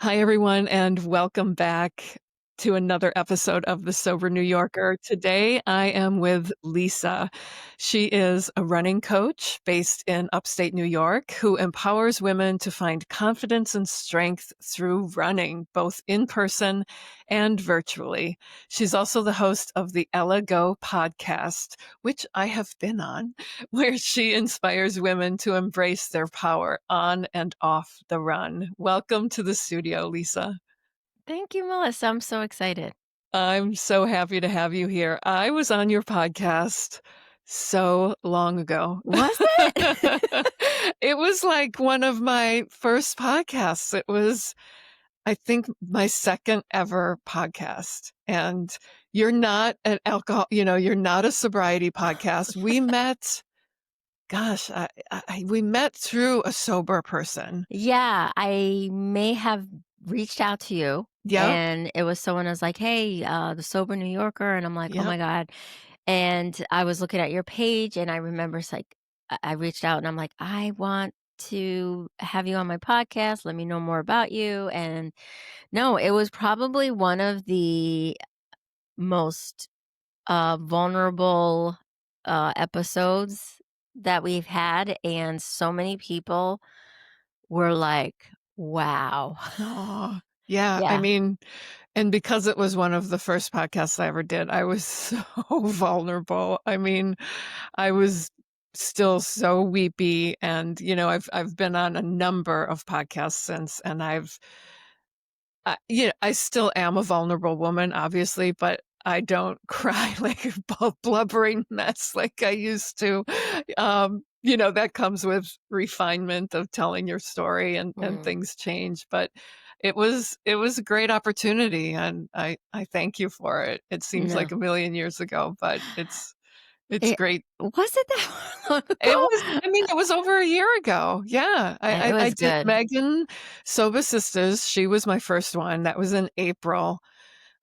Hi, everyone, and welcome back to another episode of The Sober New Yorker. Today, I am with Lisa. She is a running coach based in upstate New York who empowers women to find confidence and strength through running, both in person and virtually. She's also the host of the Ella Go podcast, which I have been on, where she inspires women to embrace their power on and off the run. Welcome to the studio, Lisa. Thank you, Melissa. I'm so excited. I'm so happy to have you here. I was on your podcast so long ago. Was it? It was like one of my first podcasts. It was, I think, my second ever podcast. And you're not an alcohol, you're not a sobriety podcast. We met, gosh, we met through a sober person. Yeah, I may have reached out to you, Yep, and it was someone was like, "Hey, the Sober New Yorker," and I'm like, "Oh yep. my god!" And I was looking at your page, and I remember it's like I reached out, and I'm like, "I want to have you on my podcast. Let me know more about you." And no, it was probably one of the most vulnerable episodes that we've had, and so many people were like, "Wow." Aw, yeah, I Yeah. mean, and because it was one of the first podcasts I ever did, I was so vulnerable. I mean, I was still so weepy and, I've been on a number of podcasts since, and I still am a vulnerable woman, obviously, but I don't cry like a blubbering mess like I used to. That comes with refinement of telling your story and Mm, things change, but it was a great opportunity and I thank you for it. It seems like no. a million years ago, but it's It great. was it that long It ago? was I mean, it was over a year ago. Yeah. It I was did good. Megan Soba Sisters. She was my first one. That was in April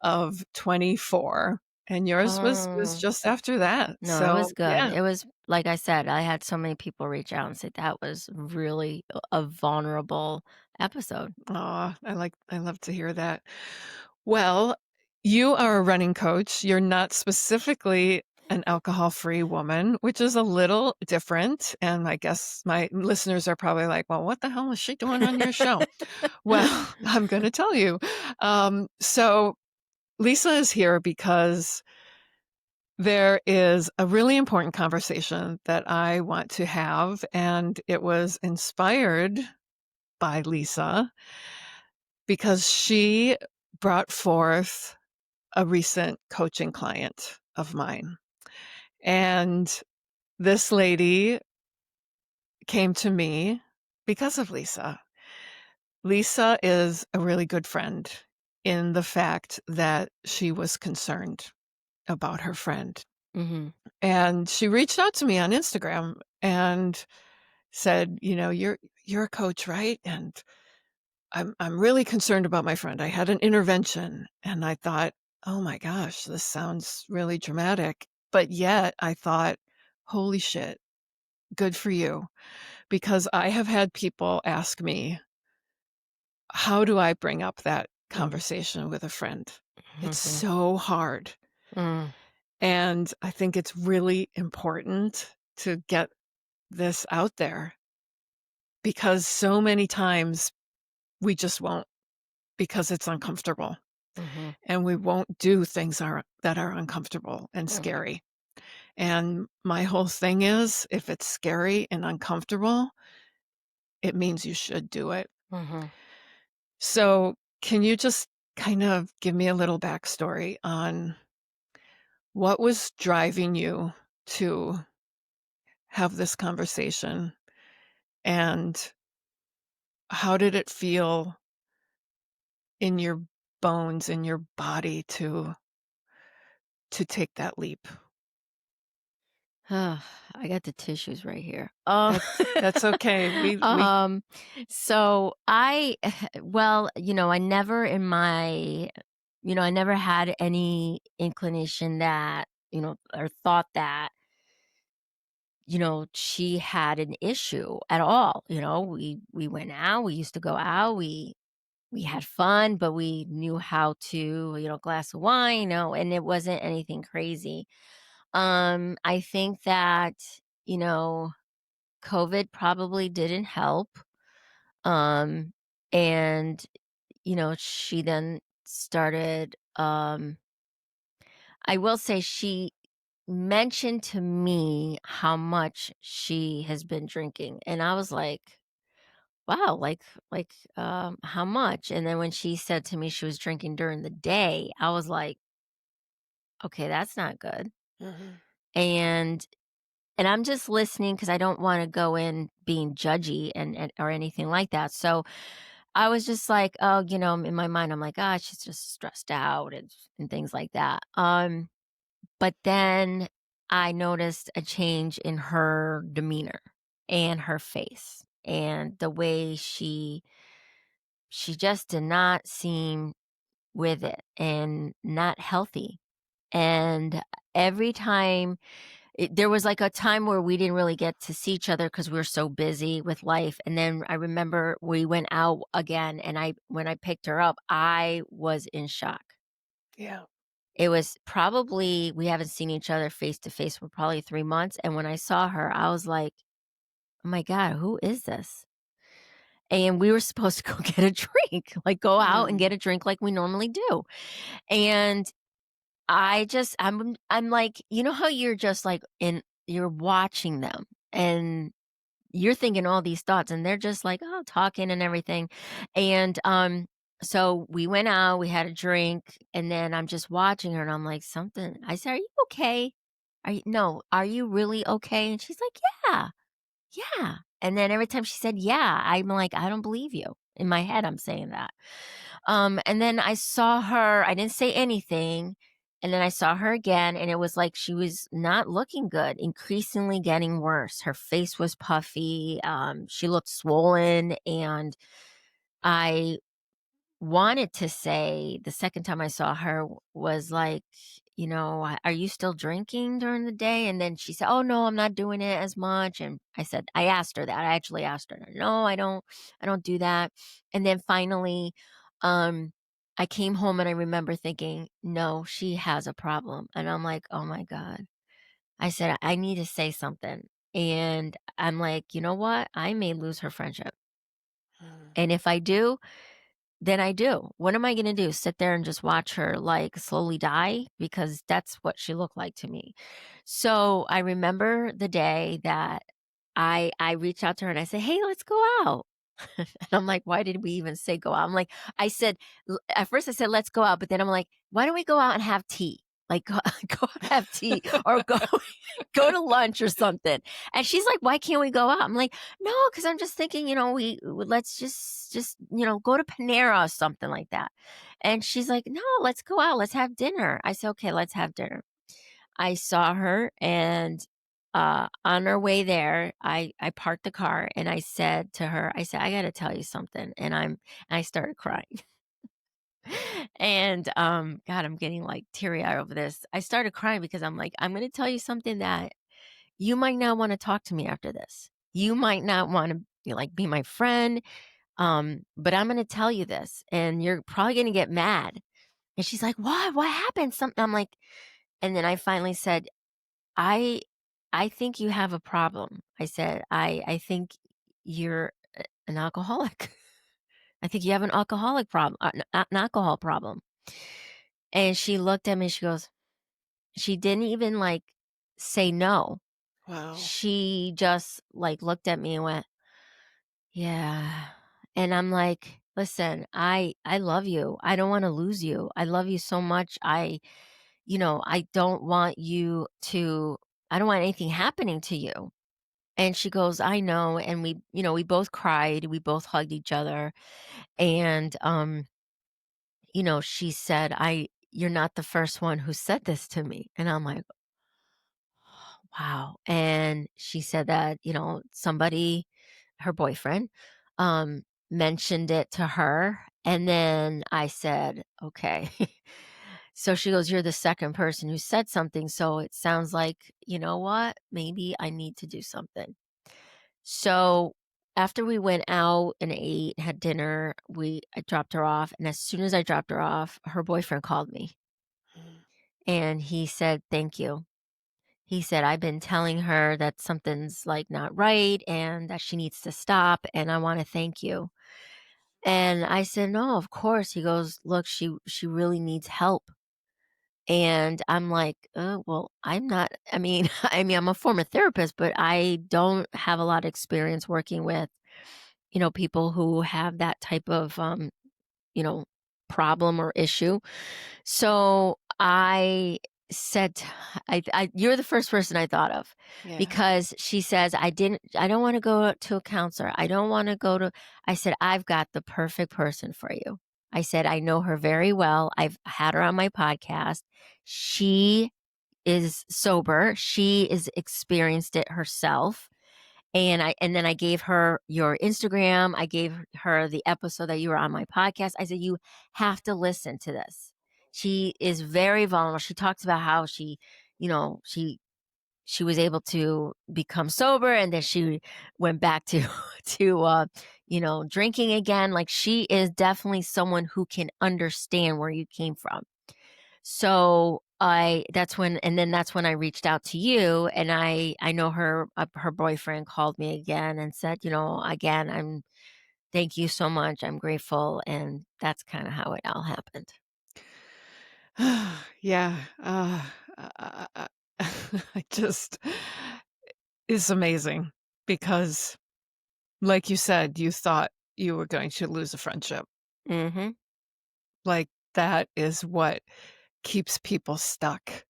of 24, and yours was Oh, just after that. no, it So, was good. yeah. It was like I said, I had so many people reach out and say that was really a vulnerable episode. Aw, I love to hear that. Well, you are a running coach. You're not specifically an alcohol-free woman, which is a little different, and I guess my listeners are probably like, "Well, what the hell is she doing on your show?" Well, I'm gonna tell you. So Lisa is here because there is a really important conversation that I want to have, and it was inspired by Lisa because she brought forth a recent coaching client of mine. And this lady came to me because of Lisa. Lisa is a really good friend in the fact that she was concerned about her friend. Mhm. And she reached out to me on Instagram and said, "You're a coach, right? And I'm really concerned about my friend. I had an intervention." And I thought, "Oh my gosh, this sounds really dramatic." But yet I thought, "Holy shit, good for you." Because I have had people ask me, "How do I bring up that Mm, conversation with a friend?" It's mhm, so hard. mm, And I think it's really important to get this out there because so many times we just won't because it's uncomfortable mhm, and we won't do things that are uncomfortable and mm, scary. And my whole thing is if it's scary and uncomfortable, it means you should do it. mhm. So, can you just kind of give me a little backstory on what was driving you to have this conversation and how did it feel in your bones, in your body to take that leap? I got the tissues right here. That's okay. We Um, so I well, I never in my I never had any inclination that, or thought that, she had an issue at all. We went out, we used to go out, we had fun, but we knew how to, glass of wine, and it wasn't anything crazy. I think that, you know, COVID probably didn't help. Um, and, she then started, I will say she mentioned to me how much she has been drinking. And I was like, wow, how much? And then when she said to me she was drinking during the day, I was like, okay, that's not good. Mhm. And I'm just listening because I don't want to go in being judgy and or anything like that. So I was just like, oh, in my mind, I'm like, ah, she's just stressed out and things like that. But then I noticed a change in her demeanor and her face and the way she just did not seem with it and not healthy. And every time there was like a time where we didn't really get to see each other because we were so busy with life. And then I remember we went out again, and when I picked her up, I was in shock. Yeah. It was probably we haven't seen each other face to face for probably 3 months. And when I saw her, I was like, oh my God, who is this? And we were supposed to go get a drink, like go out and Mm. get a drink like we normally do. And I'm like, how you're just like you're watching them and you're thinking all these thoughts and they're just like, oh, talking and everything. And so we went out, we had a drink, and then I'm just watching her and I'm like, something. I said, are you okay? Are you really okay? And she's like, yeah, yeah. And then every time she said, yeah, I'm like, I don't believe you. In my head, I'm saying that. And then I saw her, I didn't say anything. And then I saw her again, and it was like she was not looking good, increasingly getting worse. Her face was puffy. She looked swollen. And I wanted to say the second time I saw her was like, Are you still drinking during the day?" And then she said, "Oh, no, I'm not doing it as much." And I asked her that. I actually asked her, "No, I don't do that." And then finally, um, I came home and I remember thinking, no, she has a problem. And I'm like, oh my God. I said, I need to say something. And I'm like, you know what? I may lose her friendship. Mm. And if I do, then I do. What am I gonna do? Sit there and just watch her, like, slowly die? Because that's what she looked like to me. So, I remember the day that I reached out to her and I said, "Hey, let's go out." And I'm like, "Why did we even say go out?" I'm like I said at first I said, "Let's go out," but then I'm like, "Why don't we go out and have tea?" Like, go go have tea or go go to lunch or something. And she's like, "Why can't we go out?" I'm like, "No, because 'cause I'm just thinking, let's just, go to Panera or something like that." And she's like, "No, let's go out. Let's have dinner." I said, "Okay, let's have dinner." I saw her, and, on our way there, I parked the car and I said to her, I said, "I gotta tell you something." I started crying. And, God, I'm getting, like, teary-eyed over this. I started crying because I'm like, "I'm gonna tell you something that you might not wanna talk to me after this. You might not wanna, be my friend, but I'm gonna tell you this, and you're probably gonna get mad." And she's like, "What? What happened?" Something I'm like and then I finally said, "I I think you have a problem." I said, I think you're an alcoholic. I think you have an alcoholic problem, an alcohol problem." And she looked at me, she goes she didn't even, like, say no. Wow. She just, like, looked at me and went, "Yeah." And I'm like, "Listen, I love you. I don't wanna lose you. I love you so much. I don't want you to I don't want anything happening to you." And she goes, "I know." And we both cried. We both hugged each other. And, she said, you're not the first one who said this to me." And I'm like, wow. And she said that, somebody, her boyfriend, mentioned it to her. And then I said, okay. So she goes, "You're the second person who said something. So it sounds like, you know what? Maybe I need to do something." So after we went out and ate, had dinner, I dropped her off, and as soon as I dropped her off, her boyfriend called me, Mm. and he said, "Thank you." He said, "I've been telling her that something's, like, not right and that she needs to stop, and I wanna thank you." And I said, "No, of course." He goes, "Look, she really needs help." And I'm like, well, I'm not." I mean I'm a former therapist, but I don't have a lot of experience working with, people who have that type of, you know, problem or issue. So I said, you're the first person I thought of Yeah. because she says, I don't want to go to a counselor. I don't want to go to, I said, I've got the perfect person for you. I said, I know her very well. I've had her on my podcast. She is sober. She is experienced it herself. And then I gave her your Instagram. I gave her the episode that you were on my podcast. I said, "You have to listen to this." She is very vulnerable. She talks about how you know, she was able to become sober and then she went back to to drinking again. Like she is definitely someone who can understand where you came from. So that's when I reached out to you, and I know her boyfriend called me again and said, again, thank you so much. I'm grateful, and that's kind of how it all happened. Yeah, I just it's amazing because, like you said, you thought you were going to lose a friendship. Mhm. Like, that is what keeps people stuck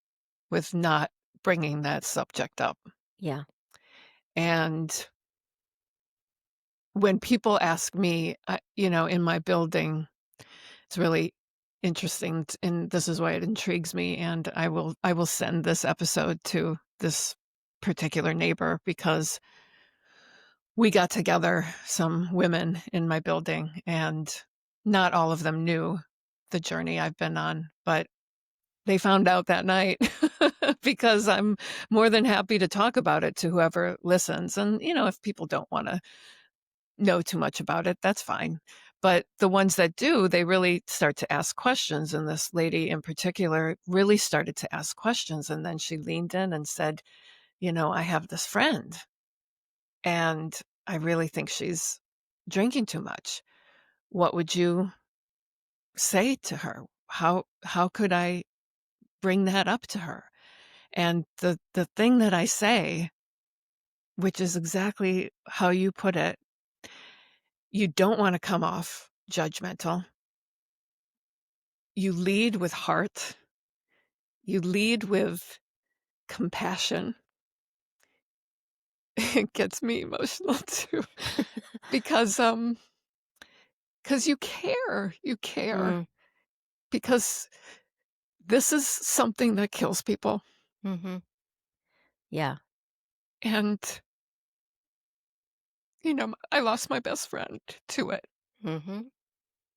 with not bringing that subject up. Yeah. And when people ask me, in my building, it's really interesting, and this is why it intrigues me, and I will send this episode to this particular neighbor because we got together, some women in my building, and not all of them knew the journey I've been on, but they found out that night because I'm more than happy to talk about it to whoever listens. And, if people don't want to know too much about it, that's fine. But the ones that do, they really start to ask questions. And this lady in particular really started to ask questions. And then she leaned in and said, I have this friend and I really think she's drinking too much. What would you say to her? How could I bring that up to her? And the thing that I say, which is exactly how you put it, you don't want to come off judgmental. You lead with heart. You lead with compassion. It gets me emotional too because because you care Mm. because this is something that kills people. Mhm. Yeah. And I lost my best friend to it. Mhm.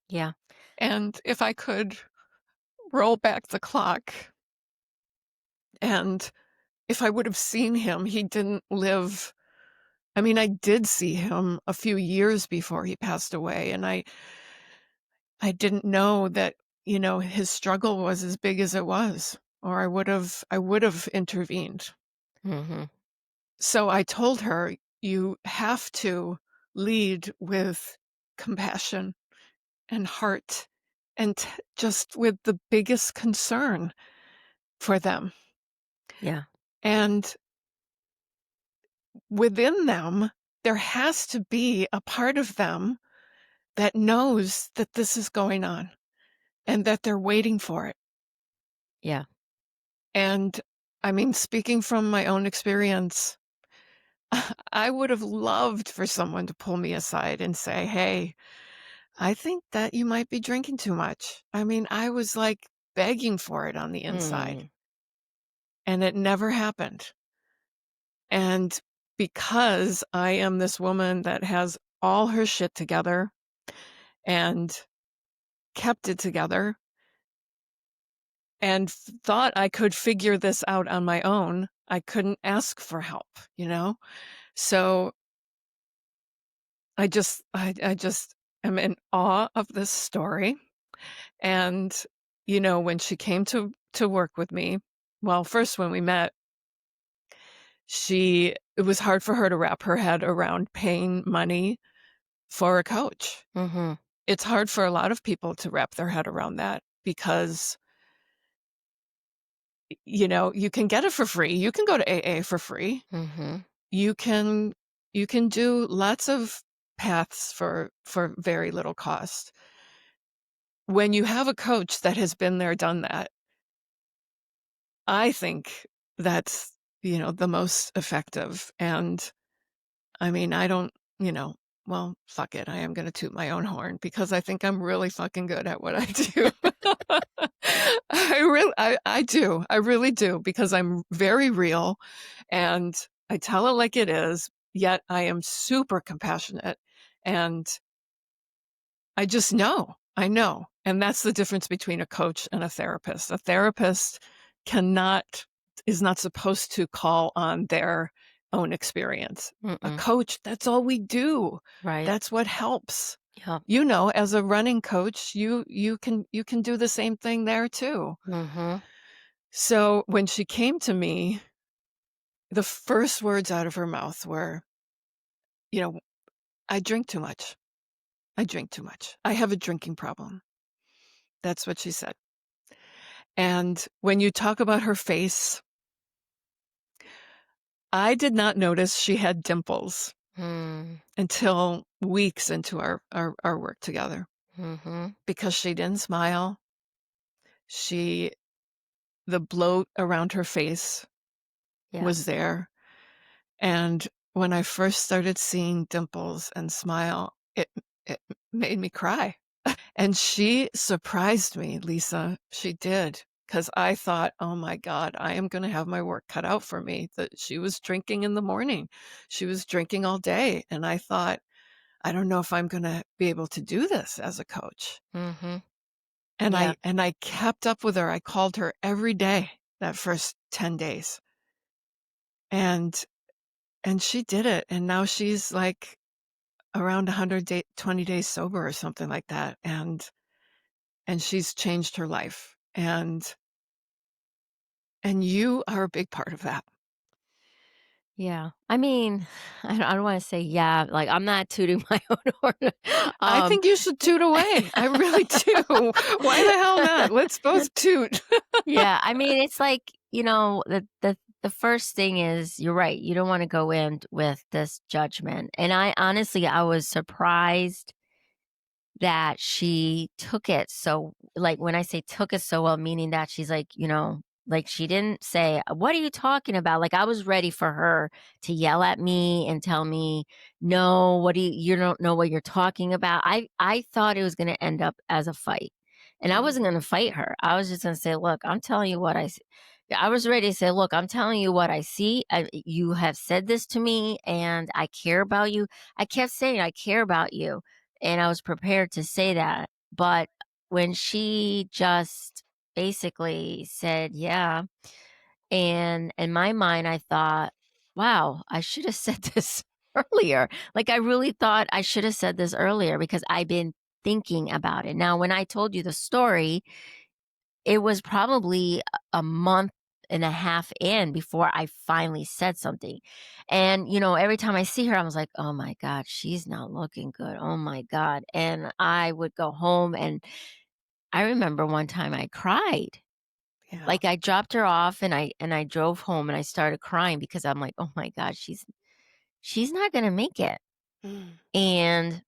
Yeah. And if I could roll back the clock, and if I would have seen him, he didn't live. I mean, I did see him a few years before he passed away, and I didn't know that, his struggle was as big as it was, or I would have intervened. Mhm. So I told her, you have to lead with compassion and heart and just with the biggest concern for them. Yeah. And within them, there has to be a part of them that knows that this is going on and that they're waiting for it. Yeah. And I mean, speaking from my own experience, I would have loved for someone to pull me aside and say, "Hey, I think that you might be drinking too much." I mean, I was like begging for it on the inside, Mm. and it never happened. And because I am this woman that has all her shit together and kept it together and thought I could figure this out on my own, I couldn't ask for help, you know? So I just am in awe of this story, and, when she came to work with me, well, first when we met, it was hard for her to wrap her head around paying money for a coach. Mhm. It's hard for a lot of people to wrap their head around that because, you can get it for free. You can go to AA for free. Mhm. You can you can do lots of paths for very little cost. When you have a coach that has been there, done that, I think that's, the most effective. And I mean, I don't, you know, well, fuck it. I am going to toot my own horn because I think I'm really fucking good at what I do. I do. I really do because I'm very real and I tell it like it is, yet I am super compassionate and I just know. I know. And that's the difference between a coach and a therapist. A therapist cannot is not supposed to call on their own experience. A Mm-mm. coach, that's all we do. Right. That's what helps. Yeah. As a running coach, you can do the same thing there too. Mhm. So when she came to me, the first words out of her mouth were, you know, I drink too much. I drink too much. I have a drinking problem. That's what she said. And when you talk about her face, I did not notice she had dimples Mm. until weeks into our work together Mhm. because she didn't smile. She, the bloat around her face Yeah. was there. And when I first started seeing dimples and smile, it made me cry. And she surprised me, Lisa. She did. Because I thought, oh my God, I am going to have my work cut out for me. That she was drinking in the morning. She was drinking all day. And I thought, I don't know if I'm going to be able to do this as a coach. Mhm. And Yeah. I kept up with her. I called her every day that first 10 days. And and she did it. And now she's like around 120 days sober or something like that. And she's changed her life. And you are a big part of that. Yeah. I mean, I don't wanna say yeah, like, I'm not tooting my own horn. I Um think you should toot away. I really do. Why the hell not? Let's both toot. Yeah, I mean, it's like, the first thing is you're right, you don't wanna go in with this judgment, and I was surprised that she took it so like, when I say took it so well, meaning that she's like, like, she didn't say, "What are you talking about?" Like, I was ready for her to yell at me and tell me, "No, what do you don't know what you're talking about." I thought it was gonna end up as a fight, and I Mm, wasn't gonna fight her. I was just gonna say, "Look, I'm telling you what I s" I was ready to say, "Look, I'm telling you what I see. You have said this to me, and I care about you." I kept saying, "I care about you." And I was prepared to say that. But when she just basically said, "Yeah," and in my mind, I thought, wow, I should have said this earlier. Like, I really thought I should have said this earlier because I've been thinking about it. Now, when I told you the story, it was probably a month and a half in before I finally said something. And, every time I see her, I was like, oh my God, she's not looking good. Oh my God. And I would go home and I remember one time I cried. yeah. Like I dropped her off and I drove home and I started crying because I'm like, oh my God, she's not gonna make it. Mm, And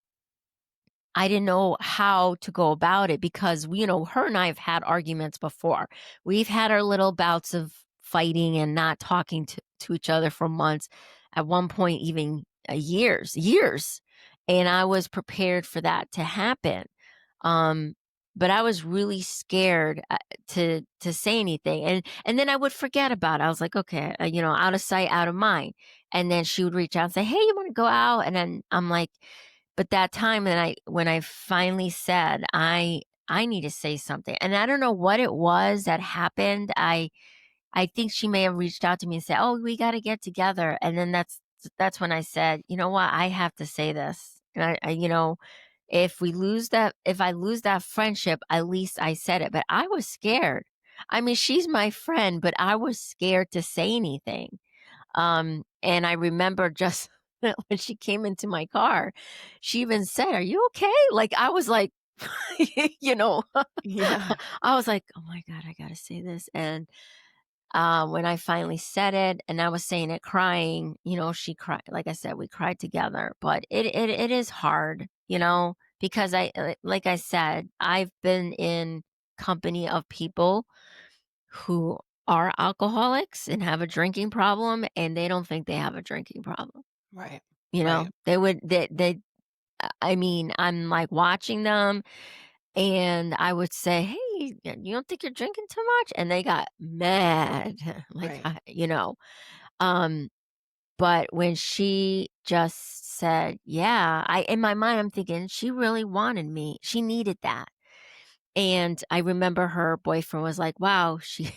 I didn't know how to go about it because her and I have had arguments before. We've had our little bouts of fighting and not talking to each other for months. At one point, even years. And I was prepared for that to happen. Um, but I was really scared to say anything, and then I would forget about it. I was like, okay, out of sight, out of mind. And then she would reach out and say, "Hey, you want to go out?" And then I'm like, but that time that when I finally said, I need to say something. And I don't know what it was that happened. I think she may have reached out to me and said, "Oh, we got to get together." And then that's when I said, "You know what? I have to say this." And if I lose that friendship, at least I said it. But I was scared. I mean, she's my friend, but I was scared to say anything. And I remember just when she came into my car, she even said, "Are you okay?" Like I was like, you know, Yeah. I was like, "Oh my god, I gotta say this." And when I finally said it, and I was saying it crying, she cried. Like I said, we cried together. But it is hard, because like I said, I've been in company of people who are alcoholics and have a drinking problem, and they don't think they have a drinking problem. Right. You Right. know, they I mean, I'm like watching them and I would say, "Hey, you don't think you're drinking too much?" And they got mad. Like, Right. um, but when she just said, "Yeah," in my mind, I'm thinking she really wanted me. She needed that. And I remember her boyfriend was like, "Wow, she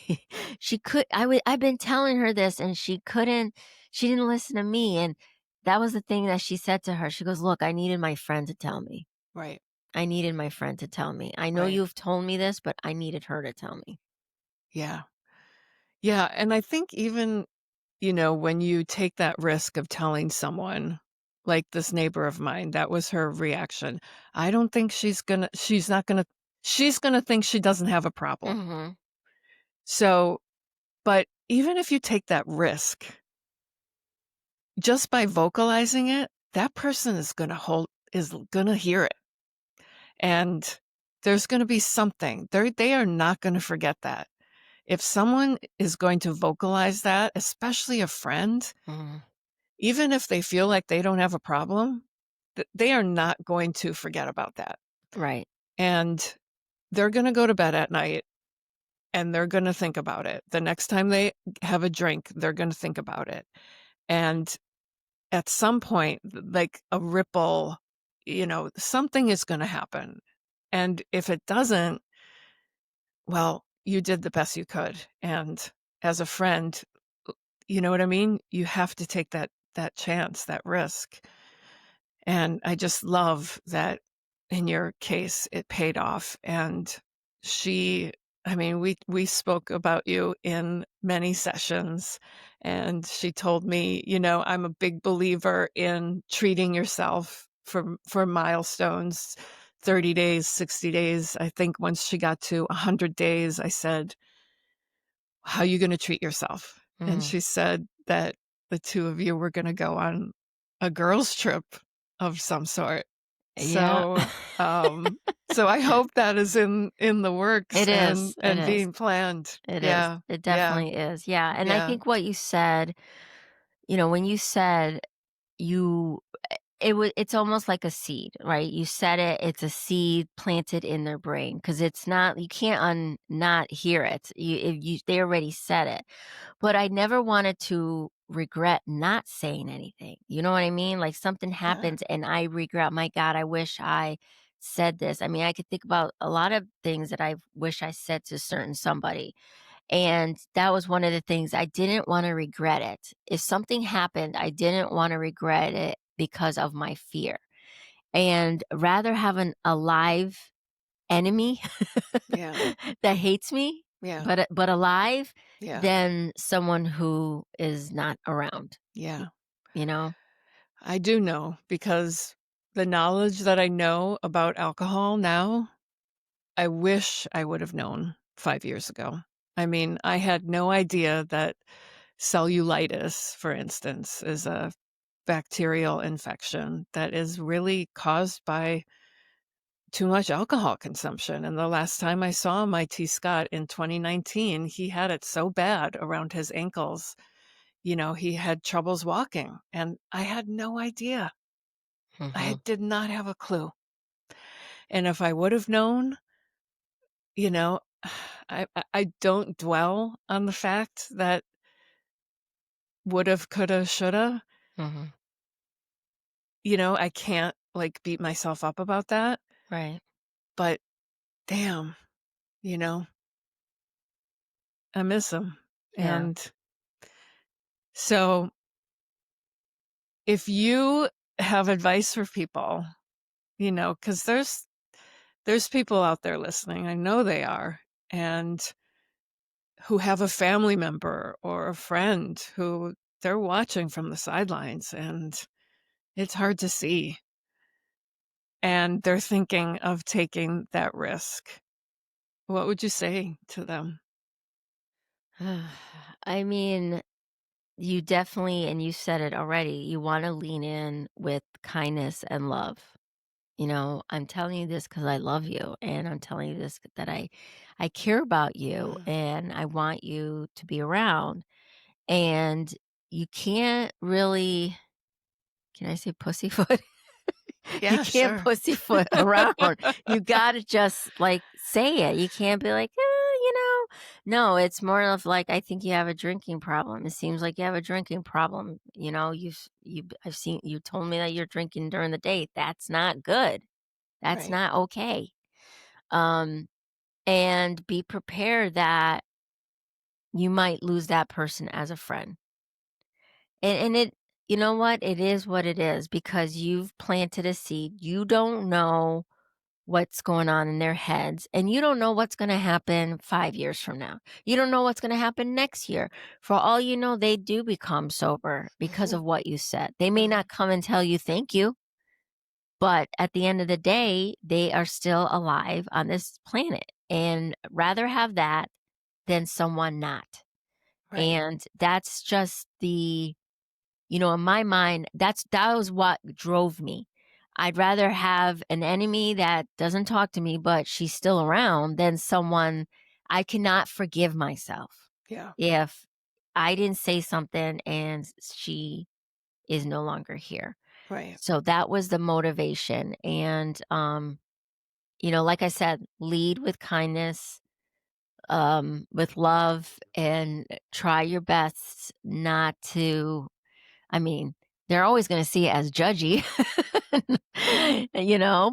she could I've been telling her this and she didn't listen to me." And that was the thing that she said to her. She goes, "Look, I needed my friend to tell me. Right. I needed my friend to tell me. I know Right. you've told me this, but I needed her to tell me." Yeah. Yeah, and I think even, when you take that risk of telling someone, like this neighbor of mine, that was her reaction. I don't think she's gonna think she doesn't have a problem. Mhm. So, but even if you take that risk, just by vocalizing it, that person is gonna hear it. And there's gonna be something. They are not gonna forget that. If someone is going to vocalize that, especially a friend, Mhm. even if they feel like they don't have a problem, they are not going to forget about that. Right. And they're going to go to bed at night and they're going to think about it. The next time they have a drink, they're going to think about it. And at some point, like a ripple, something is going to happen. And if it doesn't, well, you did the best you could. And as a friend, you know what I mean? You have to take that chance, that risk. And I just love that in your case, it paid off. And she, I mean, we spoke about you in many sessions, and she told me, I'm a big believer in treating yourself for milestones, 30 days, 60 days. I think once she got to 100 days, I said, "How are you going to treat yourself?" And Mhm. she said that the two of you were going to go on a girls' trip of some sort. Yeah. So, so I hope that is in the works It is. It and is. being planned. It is. Yeah. It Yeah. definitely is. Yeah. And I Yeah. think what you said, when you said you it's almost like a seed, right? You said it, it's a seed planted in their brain because it's not you can't not hear it. They already said it. But I never wanted to regret not saying anything. You know what I mean? Like something Yeah. happens and I regret, my God, I wish I said this. I mean, I could think about a lot of things that I wish I said to certain somebody. And that was one of the things I didn't want to regret it. If something happened, I didn't want to regret it because of my fear. And rather have a live enemy Yeah. that hates me, Yeah. but alive, Yeah. than someone who is not around, Yeah. you know? I do know because the knowledge that I know about alcohol now, I wish I would have known 5 years ago. I mean, I had no idea that cellulitis, for instance, is a bacterial infection that is really caused by too much alcohol consumption. And the last time I saw my T. Scott in 2019, he had it so bad around his ankles. He had troubles walking, and I had no idea. I Mhm, did not have a clue. And if I would have known, you know, I don't dwell on the fact that woulda, coulda, shoulda. mhm, I can't like beat myself up about that. right, But damn, you know, I miss him. yeah, And so if you have advice for people, because there's people out there listening, I know they are, and who have a family member or a friend who they're watching from the sidelines, and it's hard to see, and they're thinking of taking that risk. What would you say to them? I mean, you definitely, and you said it already, you want to lean in with kindness and love. I'm telling you this because I love you, and I'm telling you this that I care about you, Mm. and I want you to be around. And you can't really, can I say pussyfoot? You Yeah, can't sure. pussyfoot around. You gotta just, like, say it. You can't be like, No, it's more of like, "I think you have a drinking problem. It seems like you have a drinking problem. I've seen you told me that you're drinking during the day. That's not good. That's Right. not okay." Um, and be prepared that you might lose that person as a friend. And it you know what it is because you've planted a seed. You don't know what's going on in their heads, and you don't know what's going to happen 5 years from now. You don't know what's going to happen next year. For all you know, they do become sober because Mhm. of what you said. They may Mhm. not come and tell you thank you, but at the end of the day, they are still alive on this planet, and rather have that than someone not. Right. And that's just in my mind, that was what drove me. I'd rather have an enemy that doesn't talk to me, but she's still around than someone I cannot forgive myself Yeah. if I didn't say something and she is no longer here. Right. So that was the motivation. And, like I said, lead with kindness, with love, and try your best not to, I mean, they're always gonna see it as judgy,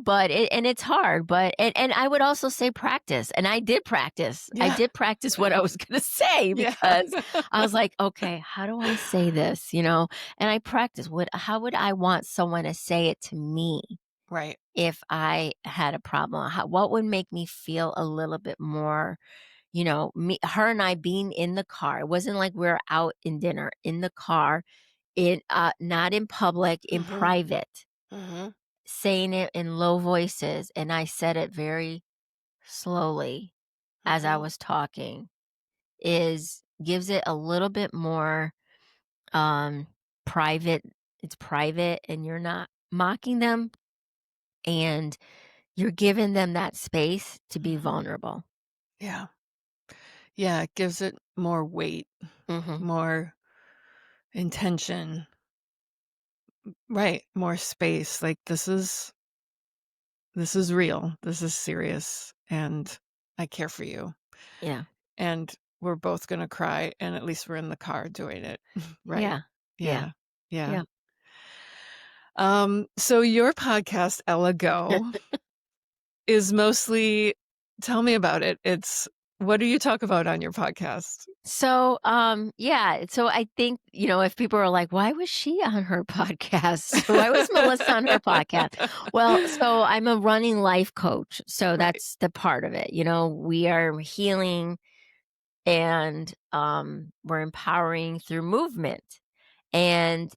but it's hard, but and I would also say practice, and I did practice. I Yeah. did practice what I Right. was gonna say Yeah. because I was like, "Okay, how do I say this?" And I practiced, how would I want someone to say it to me Right. if I had a problem? What would make me feel a little bit more, her and I being in the car. It wasn't like we're out in dinner, in the car, not in public, in Mhm. private, Mhm. saying it in low voices, and I said it very slowly as I Mhm. was talking, is gives it a little bit more, um, private. It's private, and you're not mocking them, and you're giving them that space to be Mhm. vulnerable. Yeah. Yeah, it gives it more weight, Mhm. more intention. Right, more space, like, this is real, this is serious, and I care for you, Yeah. and we're both gonna cry, and at least we're in the car doing it. Right. Yeah. Yeah. Yeah, yeah. Yeah. So your podcast, Ella Go, is mostly tell me about it. What do you talk about on your podcast? So I think, if people are like, why was she on her podcast? Why was Melissa on her podcast? Well, so I'm a running life coach. So Right. that's the part of it. We are healing, and we're empowering through movement. And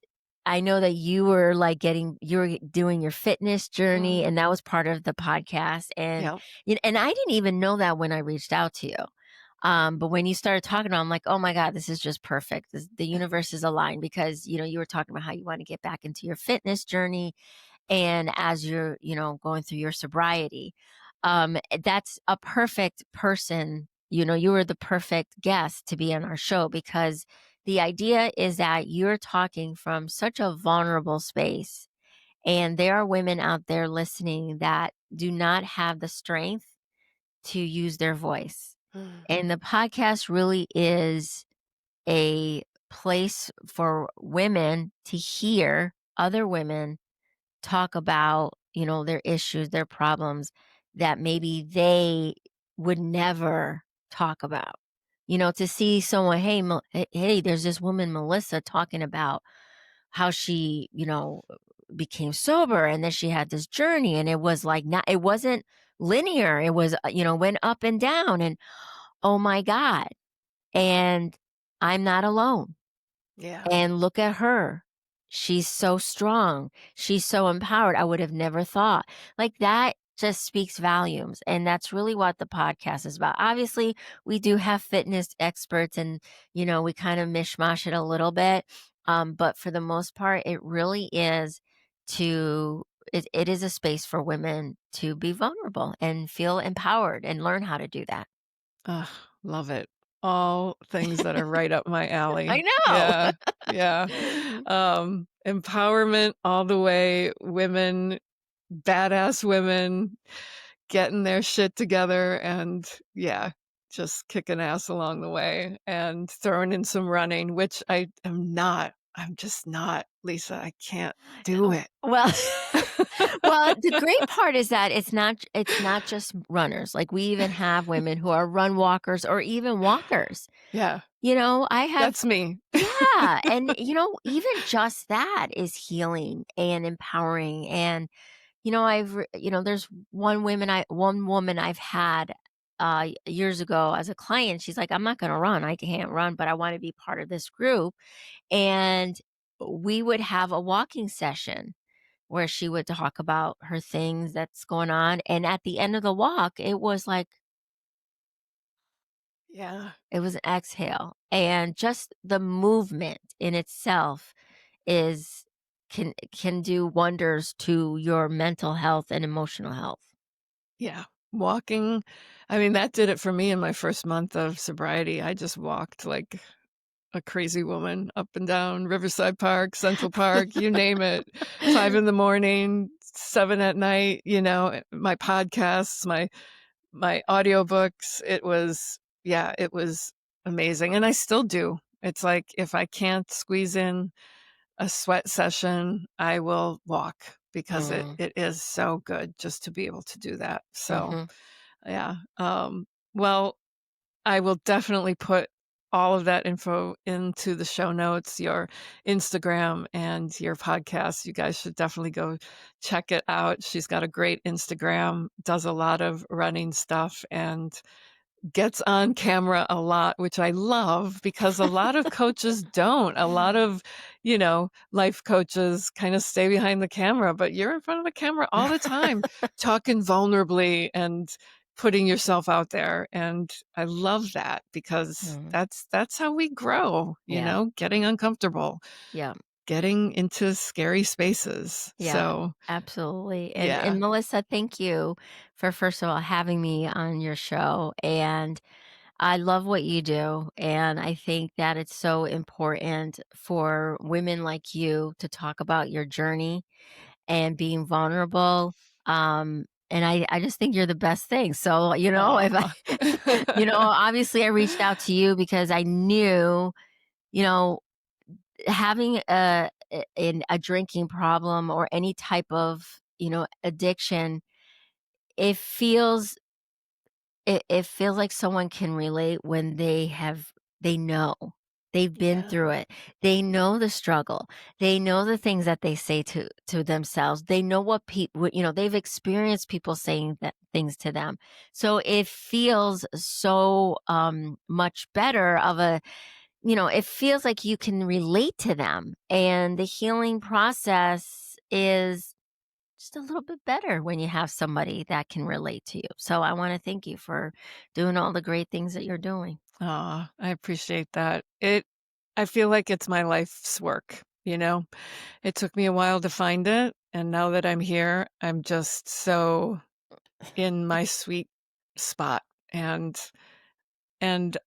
I know that you were doing your fitness journey, Mhm. and that was part of the podcast. And, Yep. and I didn't even know that when I reached out to you. But when you started talking about it, I'm like, oh my God, this is just perfect. The universe is aligned because, you were talking about how you want to get back into your fitness journey. And as you're, going through your sobriety, that's a perfect person. You were the perfect guest to be on our show because the idea is that you're talking from such a vulnerable space. And there are women out there listening that do not have the strength to use their voice. Mm. And the podcast really is a place for women to hear other women talk about, their issues, their problems that maybe they would never talk about. To see someone, hey, there's this woman, Melissa, talking about how she, became sober, and then she had this journey, and it was like not it wasn't linear. It was, went up and down, and oh my God. And I'm not alone. Yeah. And look at her. She's so strong. She's so empowered. I would have never thought. Like that just speaks volumes. And that's really what the podcast is about. Obviously, we do have fitness experts and, we kind of mishmash it a little bit. But for the most part, it really is it is a space for women to be vulnerable and feel empowered and learn how to do that. Ugh, love it. All things that are right up my I alley. know. Yeah, yeah. Empowerment all the way, women, badass women getting their shit together and yeah, just kicking ass along the way and throwing in some running, which I am not. I'm just not, Lisa. I can't do it. Well, well, the great part is that it's not just runners. Like we even have women who are run walkers or even walkers. Yeah, I have that's me. yeah, and even just that is healing and empowering. And there's one woman I've had years ago as a client. She's like, I'm not going to run. I can't run, but I want to be part of this group. And we would have a walking session where she would talk about her things that's going on. And at the end of the walk, it was like, Yeah, it was an exhale. And just the movement in itself is can do wonders to your mental health and emotional health. yeah. Walking, I mean, that did it for me in my first month of sobriety. I just walked like a crazy woman up and down Riverside Park, Central Park, you name it. 5 in the morning, 7 at night, my podcasts, my audiobooks. It was yeah, it was amazing, and I still do. It's like if I can't squeeze in a sweat session, I will walk because it Mm, it is so good just to be able to do that. So, mhm. yeah, well, I will definitely put all of that info into the show notes, your Instagram and your podcast. You guys should definitely go check it out. She's got a great Instagram, does a lot of running stuff, and gets on camera a lot, which I love because a lot of coaches don't. A lot of, life coaches kind of stay behind the camera, but you're in front of the camera all the time, talking vulnerably and putting yourself out there. And I love that because Mm. that's how we grow, Yeah, getting uncomfortable, yeah, getting into scary spaces. yeah, So, absolutely. And yeah. Melissa, thank you for first of all having me on your show. And I love what you do, and I think that it's so important for women like you to talk about your journey and being vulnerable. And I just think you're the best thing. So, if I, Aw. obviously I reached out to you because I knew, you know, having a drinking problem or any type of, addiction, it feels it feels like someone can relate when they know. They've been Yeah, through it. They know the struggle. They know the things that they say to themselves. They know what people, they've experienced people saying that things to them. So it feels so much better of a, it feels like you can relate to them. And the healing process is just a little bit better when you have somebody that can relate to you. So I want to thank you for doing all the great things that you're doing. aw, I appreciate that. I feel like it's my life's work, you know? It took me a while to find it, and now that I'm here, I'm just so in my sweet spot, and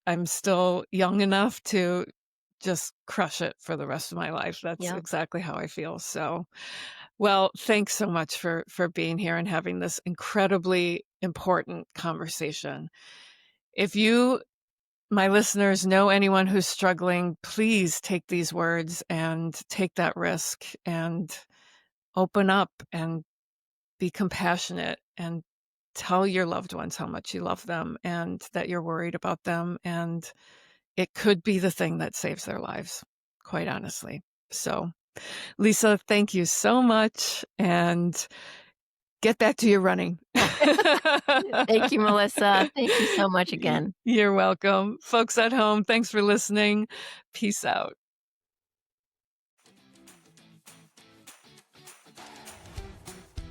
I'm still young enough to just crush it for the rest of my life. That's Yeah. exactly how I feel. So, well, thanks so much for being here and having this incredibly important conversation. If you, my listeners, know anyone who's struggling, please take these words and take that risk and open up and be compassionate and tell your loved ones how much you love them and that you're worried about them. And it could be the thing that saves their lives, quite honestly. So Lisa, thank you so much, and get back to your running. Thank you, Melissa. Thank you so much again. You're welcome. Folks at home, thanks for listening. Peace out.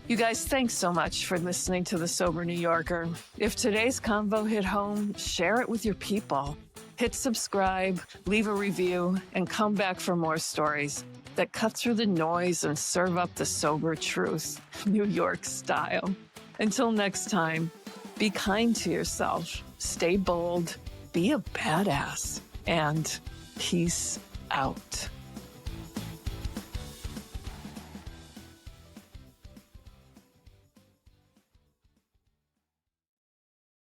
You guys, thanks so much for listening to The Sober New Yorker. If today's convo hit home, share it with your people. Hit subscribe, leave a review, and come back for more stories that cut through the noise and serve up the sober truth, New York style. Until next time, be kind to yourself, stay bold, be a badass, and peace out.